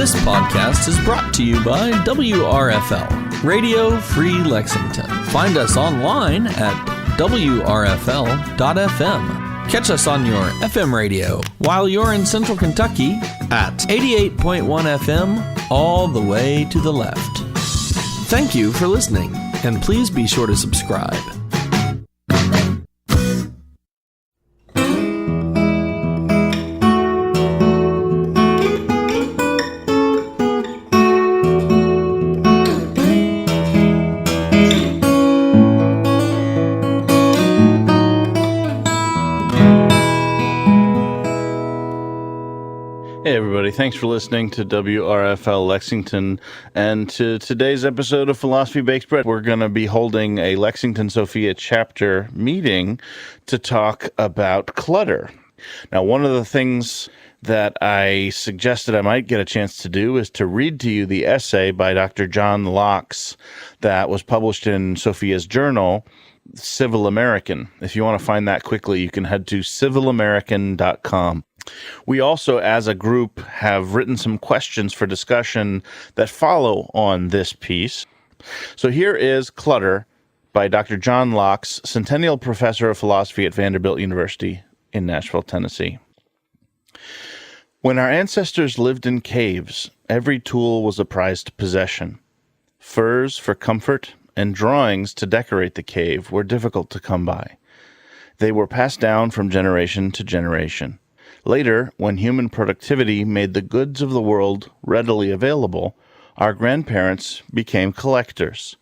This podcast is brought to you by WRFL, Radio Free Lexington. Find us online at wrfl.fm. Catch us on your FM radio while you're in Central Kentucky at 88.1 FM, all the way to the left. Thank you for listening, and please be sure to subscribe. Hey everybody, thanks for listening to WRFL Lexington and to today's episode of Philosophy Bakes Bread. We're going to be holding a Lexington SOPHIA Chapter meeting to talk about clutter. Now, one of the things that I suggested I might get a chance to do is to read to you the essay by Dr. John Lachs that was published in Sophia's journal, Civil American. If you want to find that quickly, you can head to civilamerican.com. We also, as a group, have written some questions for discussion that follow on this piece. So here is Clutter by Dr. John Lachs, Centennial Professor of Philosophy at Vanderbilt University in Nashville, Tennessee. When our ancestors lived in caves, every tool was a prized possession. Furs for comfort and drawings to decorate the cave were difficult to come by. They were passed down from generation to generation. Later, when human productivity made the goods of the world readily available, our grandparents became collectors.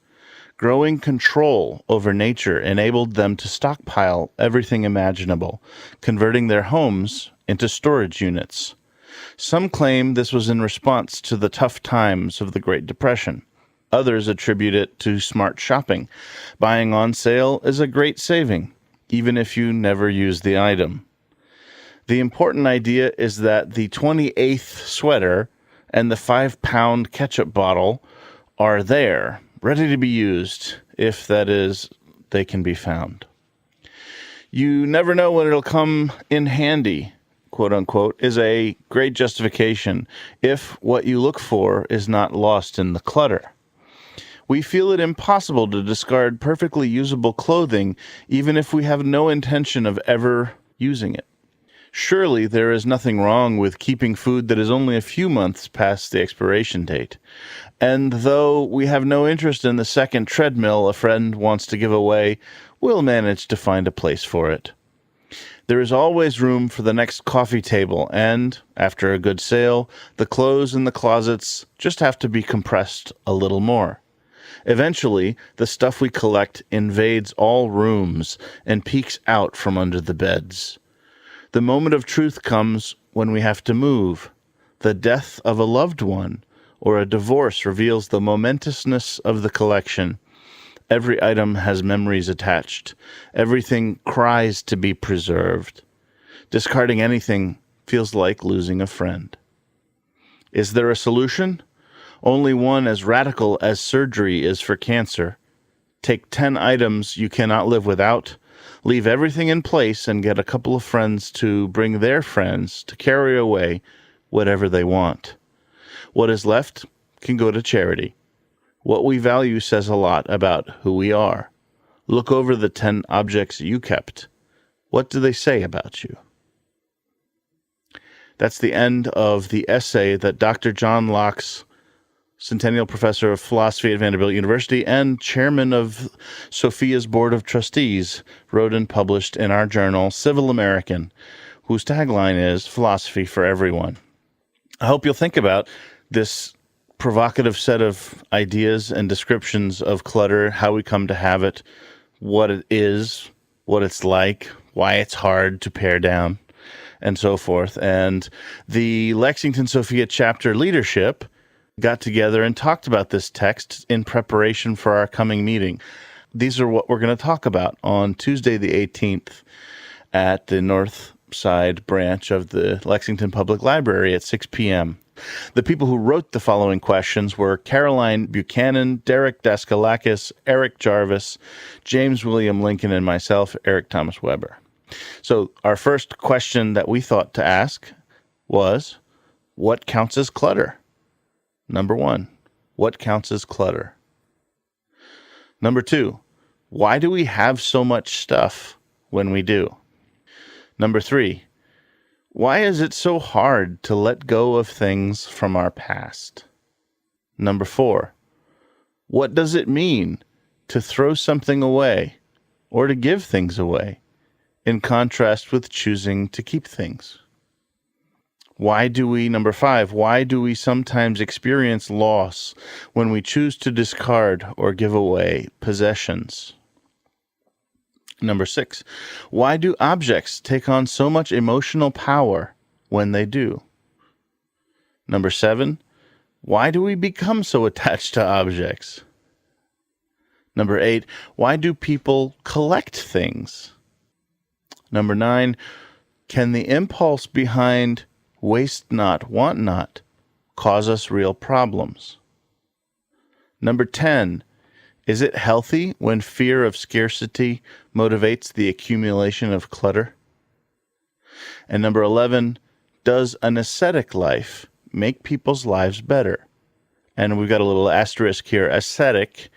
Growing control over nature enabled them to stockpile everything imaginable, converting their homes into storage units. Some claim this was in response to the tough times of the Great Depression. Others attribute it to smart shopping. Buying on sale is a great saving, even if you never use the item. The important idea is that the 28th sweater and the 5-pound ketchup bottle are there, ready to be used, if that is, they can be found. You never know when it'll come in handy, quote unquote, is a great justification if what you look for is not lost in the clutter. We feel it impossible to discard perfectly usable clothing, even if we have no intention of ever using it. Surely there is nothing wrong with keeping food that is only a few months past the expiration date. And though we have no interest in the second treadmill a friend wants to give away, we'll manage to find a place for it. There is always room for the next coffee table, and, after a good sale, the clothes in the closets just have to be compressed a little more. Eventually, the stuff we collect invades all rooms and peeks out from under the beds. The moment of truth comes when we have to move. The death of a loved one or a divorce reveals the momentousness of the collection. Every item has memories attached. Everything cries to be preserved. Discarding anything feels like losing a friend. Is there a solution? Only one as radical as surgery is for cancer. Take 10 items you cannot live without. Leave everything in place and get a couple of friends to bring their friends to carry away whatever they want. What is left can go to charity. What we value says a lot about who we are. Look over the 10 objects you kept. What do they say about you? That's the end of the essay that Dr. John Lachs, Centennial Professor of Philosophy at Vanderbilt University and Chairman of Sophia's Board of Trustees, wrote and published in our journal, Civil American, whose tagline is Philosophy for Everyone. I hope you'll think about this provocative set of ideas and descriptions of clutter, how we come to have it, what it is, what it's like, why it's hard to pare down, and so forth. And the Lexington SOPHIA Chapter leadership got together and talked about this text in preparation for our coming meeting. These are what we're going to talk about on Tuesday the 18th at the North Side branch of the Lexington Public Library at 6 p.m. The people who wrote the following questions were Caroline Buchanan, Derek Daskalakes, Erik Jarvis, James William Lincoln, and myself, Eric Thomas Weber. So our first question that we thought to ask was, what counts as clutter? Number 1, what counts as clutter? Number 2, why do we have so much stuff when we do? Number 3, why is it so hard to let go of things from our past? Number 4, what does it mean to throw something away or to give things away, in contrast with choosing to keep things? Number 5, why do we sometimes experience loss when we choose to discard or give away possessions? Number 6, why do objects take on so much emotional power when they do? Number 7, why do we become so attached to objects? Number 8, why do people collect things? Number 9, can the impulse behind waste not, want not cause us real problems? Number 10, is it healthy when fear of scarcity motivates the accumulation of clutter? And number 11, does an ascetic life make people's lives better? And we've got a little asterisk here. Ascetic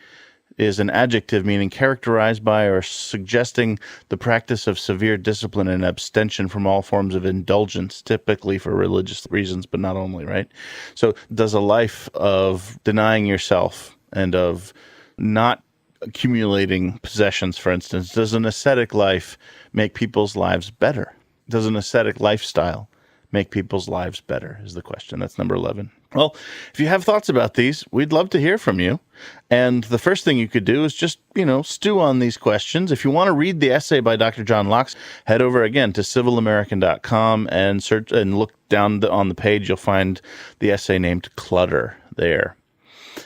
is an adjective meaning characterized by or suggesting the practice of severe discipline and abstention from all forms of indulgence, typically for religious reasons, but not only, right? So does a life of denying yourself and of not accumulating possessions, for instance, does an ascetic life make people's lives better? Does an ascetic lifestyle make people's lives better, is the question. That's number 11. Well, if you have thoughts about these, we'd love to hear from you. And the first thing you could do is just, stew on these questions. If you want to read the essay by Dr. John Lachs, head over again to civilamerican.com and search and look down on the page. You'll find the essay named Clutter there.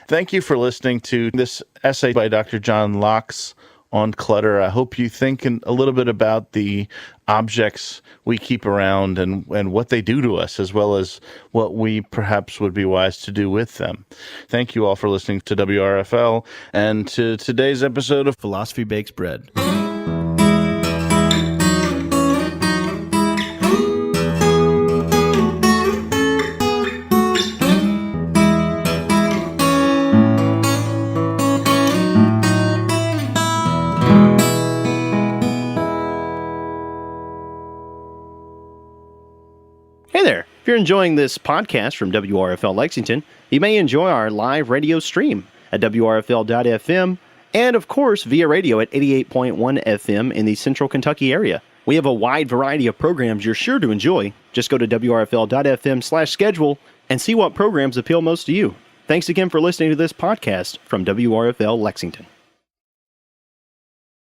Thank you for listening to this essay by Dr. John Lachs on clutter. I hope you think a little bit about the objects we keep around and what they do to us, as well as what we perhaps would be wise to do with them. Thank you all for listening to WRFL and to today's episode of Philosophy Bakes Bread. Hey there. If you're enjoying this podcast from WRFL Lexington, you may enjoy our live radio stream at WRFL.FM and, of course, via radio at 88.1 FM in the Central Kentucky area. We have a wide variety of programs you're sure to enjoy. Just go to WRFL.FM/schedule and see what programs appeal most to you. Thanks again for listening to this podcast from WRFL Lexington.